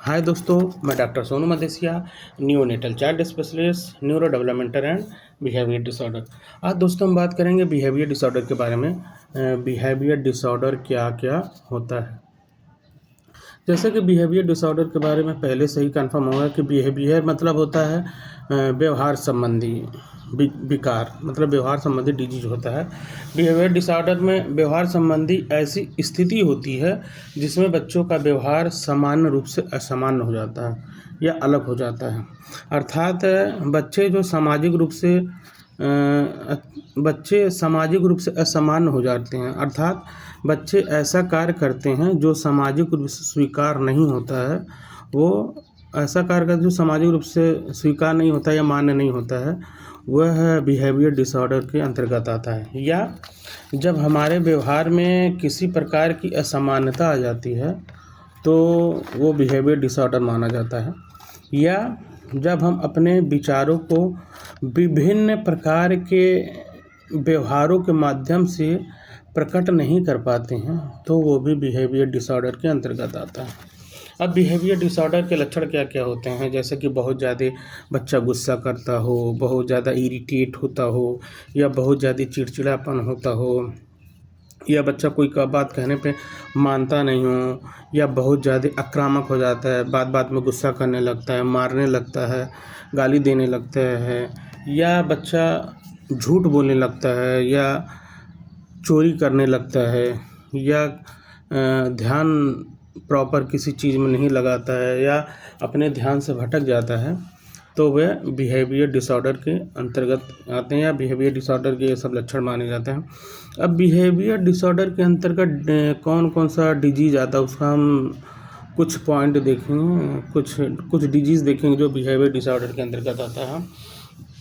हाय दोस्तों, मैं doctor Sonu Madesiya, neonatal child specialist, neuro developmental and behaviour disorder. आज दोस्तों हम बात करेंगे बिहेवियर डिसऑर्डर के बारे में। बिहेवियर डिसऑर्डर क्या क्या होता है। जैसे कि बिहेवियर डिसऑर्डर के बारे में पहले से ही कंफर्म होगा कि बिहेवियर मतलब होता है व्यवहार संबंधी विकार, मतलब व्यवहार संबंधी डिजीज होता है। बिहेवियर डिसऑर्डर में व्यवहार संबंधी ऐसी स्थिति होती है जिसमें बच्चों का व्यवहार सामान्य रूप से असामान्य हो जाता है या अलग हो जाता है। अर्थात बच्चे सामाजिक रूप से असामान्य हो जाते हैं। अर्थात बच्चे ऐसा कार्य करते हैं जो सामाजिक रूप से स्वीकार नहीं होता है। वो ऐसा कार्य करते जो सामाजिक रूप से स्वीकार नहीं होता या मान्य नहीं होता है, वह बिहेवियर डिसऑर्डर के अंतर्गत आता है। या जब हमारे व्यवहार में किसी प्रकार की असामान्यता आ जाती है तो वो बिहेवियर डिसऑर्डर माना जाता है। या जब हम अपने विचारों को विभिन्न प्रकार के व्यवहारों के माध्यम से प्रकट नहीं कर पाते हैं तो वो भी बिहेवियर डिसऑर्डर के अंतर्गत आता है। अब बिहेवियर डिसऑर्डर के लक्षण क्या क्या होते हैं, जैसे कि बहुत ज़्यादा बच्चा गुस्सा करता हो, बहुत ज़्यादा इरिटेट होता हो, या बहुत ज़्यादा चिड़चिड़ापन होता हो, या बच्चा कोई का बात कहने पे मानता नहीं हो, या बहुत ज़्यादा आक्रामक हो जाता है, बात बात में गुस्सा करने लगता है, मारने लगता है, गाली देने लगता है, या बच्चा झूठ बोलने लगता है, या चोरी करने लगता है, या ध्यान प्रॉपर किसी चीज़ में नहीं लगाता है, या अपने ध्यान से भटक जाता है, तो वह बिहेवियर डिसऑर्डर के अंतर्गत आते हैं या बिहेवियर डिसऑर्डर के ये सब लक्षण माने जाते हैं। अब बिहेवियर डिसऑर्डर के अंतर्गत कौन कौन सा डिजीज़ आता है उसका हम कुछ पॉइंट देखेंगे, कुछ डिजीज़ देखेंगे जो बिहेवियर डिसऑर्डर के अंतर्गत आता है।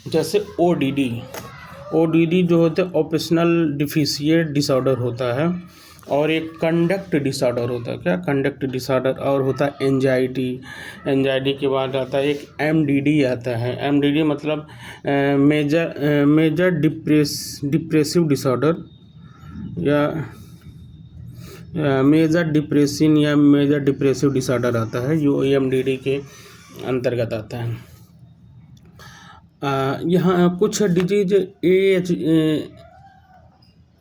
जैसे ओडीडी जो होता है ऑपरेशनल डिफिशिएंट डिसऑर्डर होता है, और एक कंडक्ट डिसऑर्डर होता है। क्या कंडक्ट डिसऑर्डर, और होता है एंजाइटी के बाद आता है एक एमडीडी आता है। एमडीडी मतलब मेजर डिप्रेसिव डिसऑर्डर, या मेजर डिप्रेशन या मेजर डिप्रेसिव डिसऑर्डर आता है, जो एमडीडी के अंतर्गत आता है। यहाँ कुछ डिजीज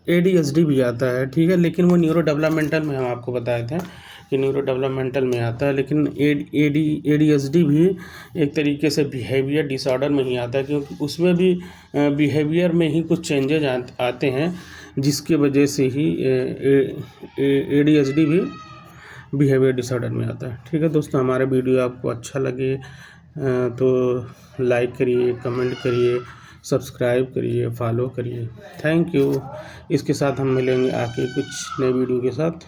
ADHD भी आता है, ठीक है, लेकिन वो न्यूरो डेवलपमेंटल में हम आपको बताए थे कि न्यूरो डेवलपमेंटल में आता है, लेकिन ADHD भी एक तरीके से बिहेवियर डिसऑर्डर में ही आता है, क्योंकि उसमें भी बिहेवियर में ही कुछ चेंजेज आते हैं जिसके वजह से ही ADHD भी बिहेवियर डिसऑर्डर में आता है। ठीक है दोस्तों, हमारा वीडियो आपको अच्छा लगे तो लाइक करिए, कमेंट करिए, सब्सक्राइब करिए, फॉलो करिए। Thank you. इसके साथ हम मिलेंगे आके कुछ नए वीडियो के साथ।